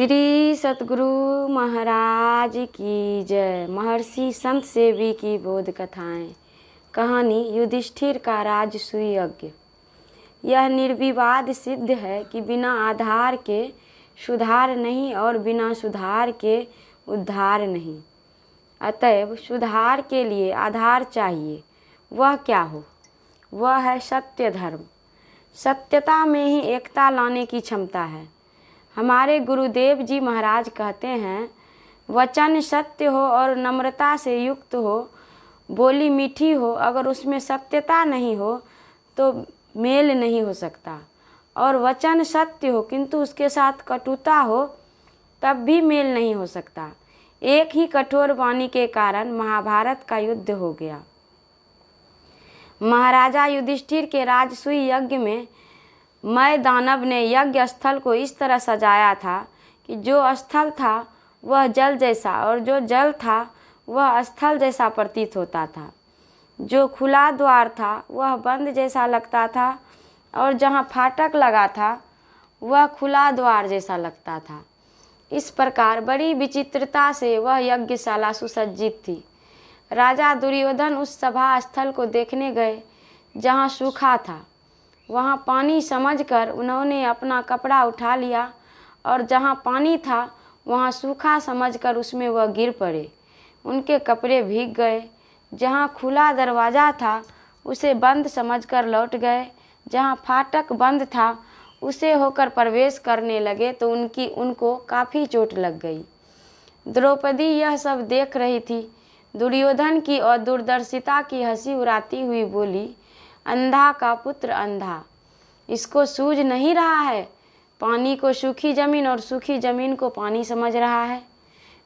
श्री सतगुरु महाराज की जय। महर्षि संत सेवी की बोध कथाएं। कहानी युधिष्ठिर का राजसूय यज्ञ। यह निर्विवाद सिद्ध है कि बिना आधार के सुधार नहीं और बिना सुधार के उद्धार नहीं। अतएव सुधार के लिए आधार चाहिए। वह क्या हो? वह है सत्य धर्म। सत्यता में ही एकता लाने की क्षमता है। हमारे गुरुदेव जी महाराज कहते हैं, वचन सत्य हो और नम्रता से युक्त हो, बोली मीठी हो, अगर उसमें सत्यता नहीं हो तो मेल नहीं हो सकता। और वचन सत्य हो किंतु उसके साथ कटुता हो तब भी मेल नहीं हो सकता। एक ही कठोर वाणी के कारण महाभारत का युद्ध हो गया। महाराजा युधिष्ठिर के राजसूय यज्ञ में मय दानव ने यज्ञ स्थल को इस तरह सजाया था कि जो स्थल था वह जल जैसा और जो जल था वह स्थल जैसा प्रतीत होता था। जो खुला द्वार था वह बंद जैसा लगता था और जहाँ फाटक लगा था वह खुला द्वार जैसा लगता था। इस प्रकार बड़ी विचित्रता से वह यज्ञशाला सुसज्जित थी। राजा दुर्योधन उस सभा स्थल को देखने गए जहाँ सूखा था। वहाँ पानी समझकर उन्होंने अपना कपड़ा उठा लिया और जहाँ पानी था वहाँ सूखा समझकर उसमें वह गिर पड़े। उनके कपड़े भीग गए। जहाँ खुला दरवाज़ा था उसे बंद समझकर लौट गए। जहाँ फाटक बंद था उसे होकर प्रवेश करने लगे तो उनको काफ़ी चोट लग गई। द्रौपदी यह सब देख रही थी। दुर्योधन की और दूरदर्शिता की हंसी उड़ाती हुई बोली, अंधा का पुत्र अंधा, इसको सूझ नहीं रहा है। पानी को सूखी जमीन और सूखी जमीन को पानी समझ रहा है।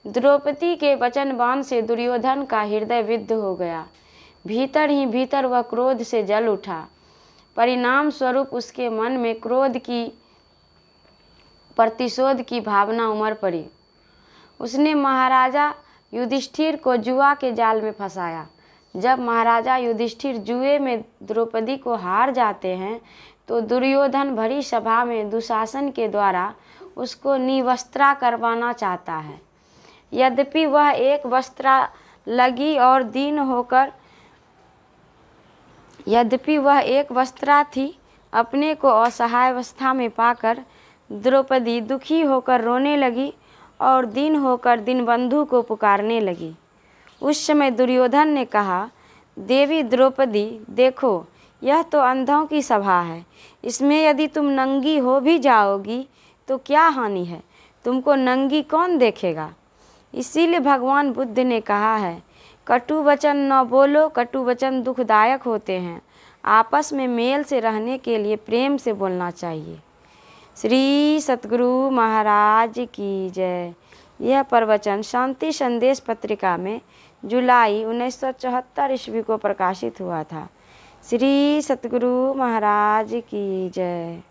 द्रौपदी के वचनवान से दुर्योधन का हृदय विद्ध हो गया। भीतर ही भीतर वह क्रोध से जल उठा। परिणाम स्वरूप उसके मन में क्रोध की प्रतिशोध की भावना उमड़ पड़ी। उसने महाराजा युधिष्ठिर को जुआ के जाल में फंसाया। जब महाराजा युधिष्ठिर जुए में द्रौपदी को हार जाते हैं तो दुर्योधन भरी सभा में दुशासन के द्वारा उसको निवस्त्रा करवाना चाहता है। यद्यपि वह एक वस्त्रा लगी और दीन होकर थी, अपने को असहाय अवस्था में पाकर द्रौपदी दुखी होकर रोने लगी और दीन होकर दीनबंधु को पुकारने लगी। उस समय दुर्योधन ने कहा, देवी द्रौपदी, देखो यह तो अंधों की सभा है। इसमें यदि तुम नंगी हो भी जाओगी तो क्या हानि है? तुमको नंगी कौन देखेगा? इसीलिए भगवान बुद्ध ने कहा है, कटु वचन न बोलो, कटु वचन दुखदायक होते हैं। आपस में मेल से रहने के लिए प्रेम से बोलना चाहिए। श्री सतगुरु महाराज की जय। यह प्रवचन शांति संदेश पत्रिका में जुलाई 1974 ईस्वी को प्रकाशित हुआ था। श्री सतगुरु महाराज की जय।